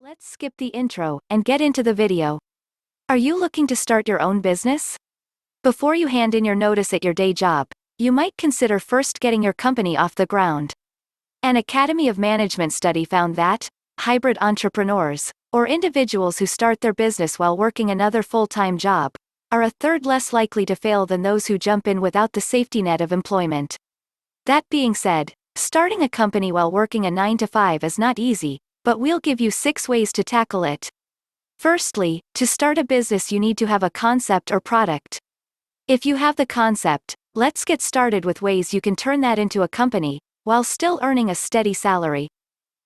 Let's skip the intro and get into the video. Are you looking to start your own business? Before you hand in your notice at your day job, you might consider first getting your company off the ground. An Academy of Management study found that hybrid entrepreneurs, or individuals who start their business while working another full-time job, are a third less likely to fail than those who jump in without the safety net of employment. That being said, starting a company while working a 9-to-5 is not easy, but we'll give you 6 ways to tackle it. Firstly, to start a business you need to have a concept or product. If you have the concept, let's get started with ways you can turn that into a company, while still earning a steady salary.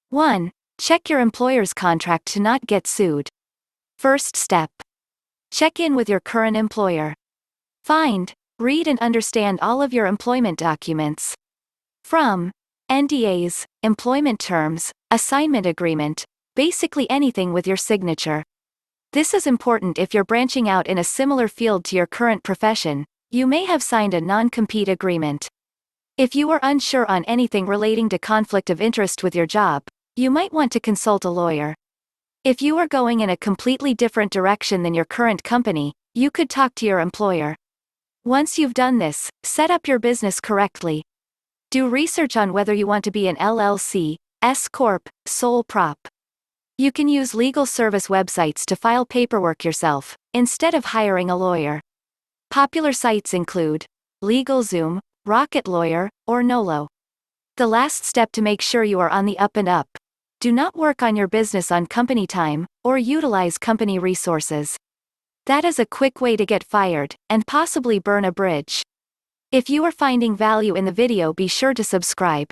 1. Check your employer's contract to not get sued. First step. Check in with your current employer. Find, read and understand all of your employment documents. From NDAs, employment terms, assignment agreement, basically anything with your signature. This is important if you're branching out in a similar field to your current profession. You may have signed a non-compete agreement. If you are unsure on anything relating to conflict of interest with your job, you might want to consult a lawyer. If you are going in a completely different direction than your current company, you could talk to your employer. Once you've done this, set up your business correctly. Do research on whether you want to be an LLC, S Corp, sole prop. You can use legal service websites to file paperwork yourself, instead of hiring a lawyer. Popular sites include LegalZoom, Rocket Lawyer, or Nolo. The last step to make sure you are on the up and up. Do not work on your business on company time, or utilize company resources. That is a quick way to get fired, and possibly burn a bridge. If you are finding value in the video, be sure to subscribe.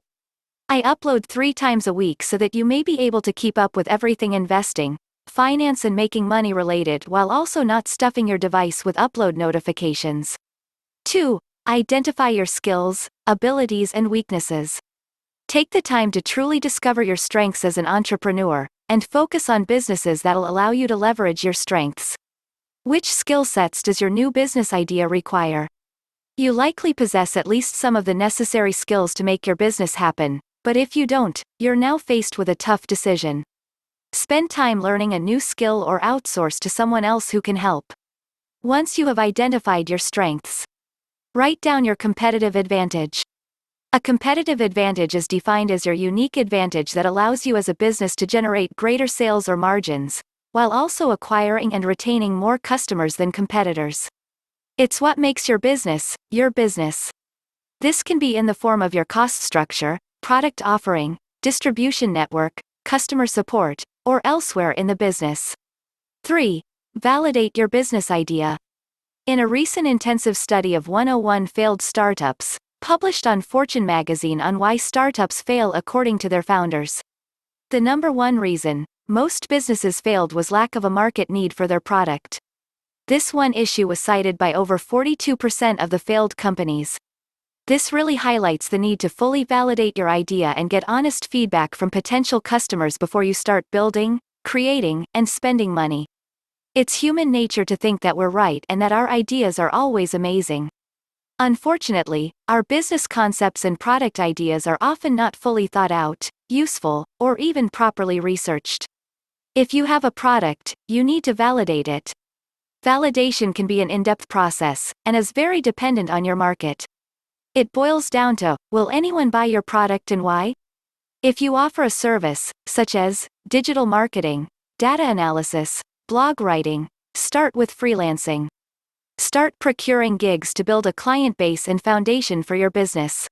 I upload 3 times a week so that you may be able to keep up with everything investing, finance and making money related while also not stuffing your device with upload notifications. 2. Identify your skills, abilities and weaknesses. Take the time to truly discover your strengths as an entrepreneur, and focus on businesses that'll allow you to leverage your strengths. Which skill sets does your new business idea require? You likely possess at least some of the necessary skills to make your business happen, but if you don't, you're now faced with a tough decision. Spend time learning a new skill or outsource to someone else who can help. Once you have identified your strengths, write down your competitive advantage. A competitive advantage is defined as your unique advantage that allows you as a business to generate greater sales or margins, while also acquiring and retaining more customers than competitors. It's what makes your business, your business. This can be in the form of your cost structure, product offering, distribution network, customer support, or elsewhere in the business. 3. Validate your business idea. In a recent intensive study of 101 failed startups, published on Fortune magazine on why startups fail according to their founders, the number 1 reason most businesses failed was lack of a market need for their product. This one issue was cited by over 42% of the failed companies. This really highlights the need to fully validate your idea and get honest feedback from potential customers before you start building, creating, and spending money. It's human nature to think that we're right and that our ideas are always amazing. Unfortunately, our business concepts and product ideas are often not fully thought out, useful, or even properly researched. If you have a product, you need to validate it. Validation can be an in-depth process, and is very dependent on your market. It boils down to, will anyone buy your product and why? If you offer a service, such as digital marketing, data analysis, blog writing, start with freelancing. Start procuring gigs to build a client base and foundation for your business.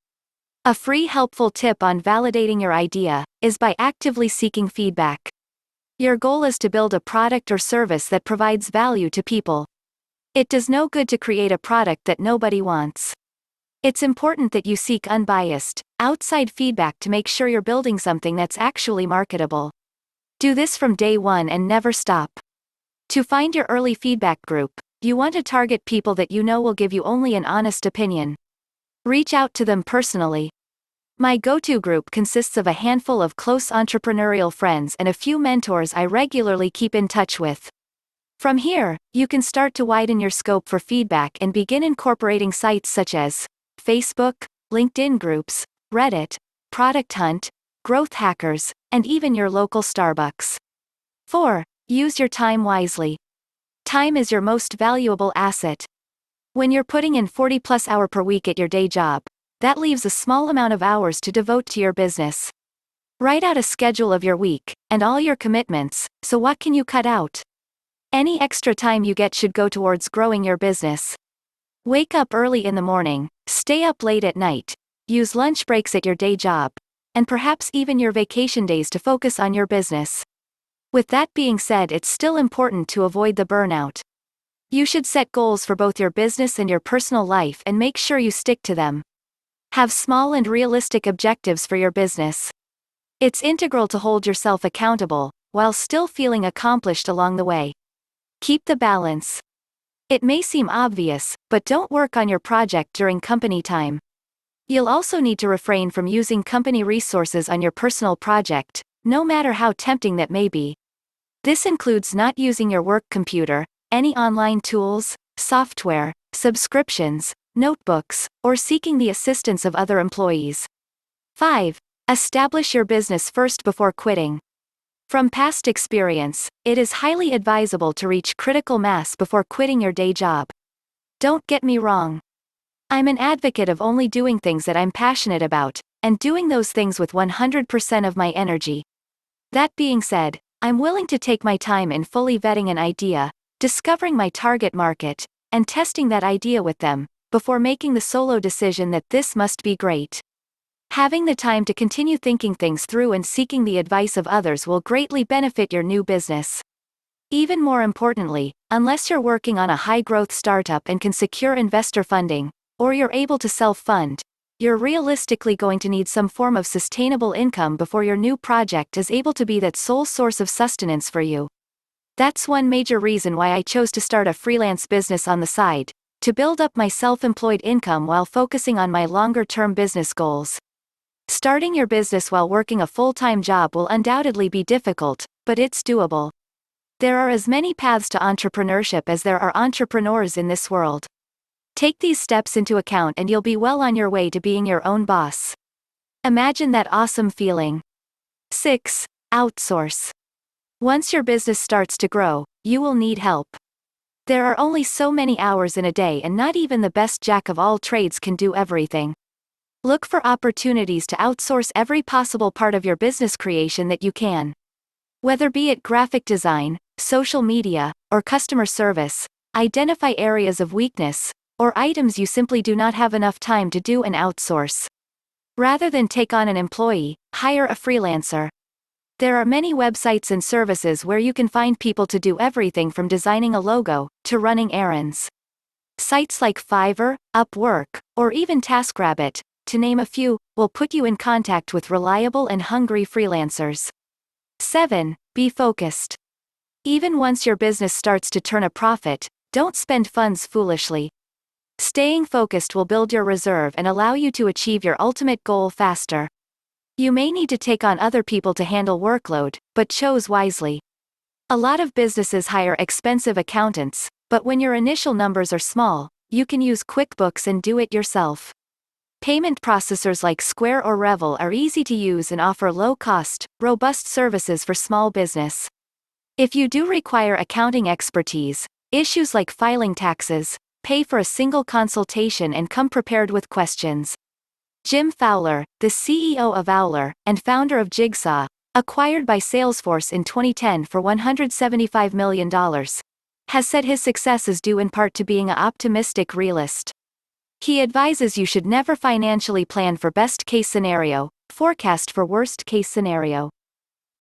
A free helpful tip on validating your idea is by actively seeking feedback. Your goal is to build a product or service that provides value to people. It does no good to create a product that nobody wants. It's important that you seek unbiased, outside feedback to make sure you're building something that's actually marketable. Do this from day 1 and never stop. To find your early feedback group, you want to target people that you know will give you only an honest opinion. Reach out to them personally. My go-to group consists of a handful of close entrepreneurial friends and a few mentors I regularly keep in touch with. From here, you can start to widen your scope for feedback and begin incorporating sites such as Facebook, LinkedIn groups, Reddit, Product Hunt, Growth Hackers, and even your local Starbucks. 4. Use your time wisely. Time is your most valuable asset. When you're putting in 40+ hours per week at your day job, that leaves a small amount of hours to devote to your business. Write out a schedule of your week, and all your commitments, so what can you cut out? Any extra time you get should go towards growing your business. Wake up early in the morning, stay up late at night, use lunch breaks at your day job, and perhaps even your vacation days to focus on your business. With that being said, it's still important to avoid the burnout. You should set goals for both your business and your personal life and make sure you stick to them. Have small and realistic objectives for your business. It's integral to hold yourself accountable, while still feeling accomplished along the way. Keep the balance. It may seem obvious, but don't work on your project during company time. You'll also need to refrain from using company resources on your personal project, no matter how tempting that may be. This includes not using your work computer, any online tools, software, subscriptions, notebooks, or seeking the assistance of other employees. 5. Establish your business first before quitting. From past experience, it is highly advisable to reach critical mass before quitting your day job. Don't get me wrong. I'm an advocate of only doing things that I'm passionate about, and doing those things with 100% of my energy. That being said, I'm willing to take my time in fully vetting an idea, discovering my target market, and testing that idea with them, before making the solo decision that this must be great. Having the time to continue thinking things through and seeking the advice of others will greatly benefit your new business. Even more importantly, unless you're working on a high-growth startup and can secure investor funding, or you're able to self-fund, you're realistically going to need some form of sustainable income before your new project is able to be that sole source of sustenance for you. That's one major reason why I chose to start a freelance business on the side, to build up my self-employed income while focusing on my longer-term business goals. Starting your business while working a full-time job will undoubtedly be difficult, but it's doable. There are as many paths to entrepreneurship as there are entrepreneurs in this world. Take these steps into account and you'll be well on your way to being your own boss. Imagine that awesome feeling. 6. Outsource. Once your business starts to grow, you will need help. There are only so many hours in a day, and not even the best jack of all trades can do everything. Look for opportunities to outsource every possible part of your business creation that you can. Whether be it graphic design, social media, or customer service, identify areas of weakness, or items you simply do not have enough time to do and outsource. Rather than take on an employee, hire a freelancer. There are many websites and services where you can find people to do everything from designing a logo, to running errands. Sites like Fiverr, Upwork, or even TaskRabbit, to name a few, will put you in contact with reliable and hungry freelancers. 7. Be focused. Even once your business starts to turn a profit, don't spend funds foolishly. Staying focused will build your reserve and allow you to achieve your ultimate goal faster. You may need to take on other people to handle workload, but choose wisely. A lot of businesses hire expensive accountants, but when your initial numbers are small, you can use QuickBooks and do it yourself. Payment processors like Square or Revel are easy to use and offer low-cost, robust services for small business. If you do require accounting expertise, issues like filing taxes, pay for a single consultation and come prepared with questions. Jim Fowler, the CEO of Owler, and founder of Jigsaw, acquired by Salesforce in 2010 for $175 million, has said his success is due in part to being an optimistic realist. He advises you should never financially plan for best-case scenario, forecast for worst-case scenario.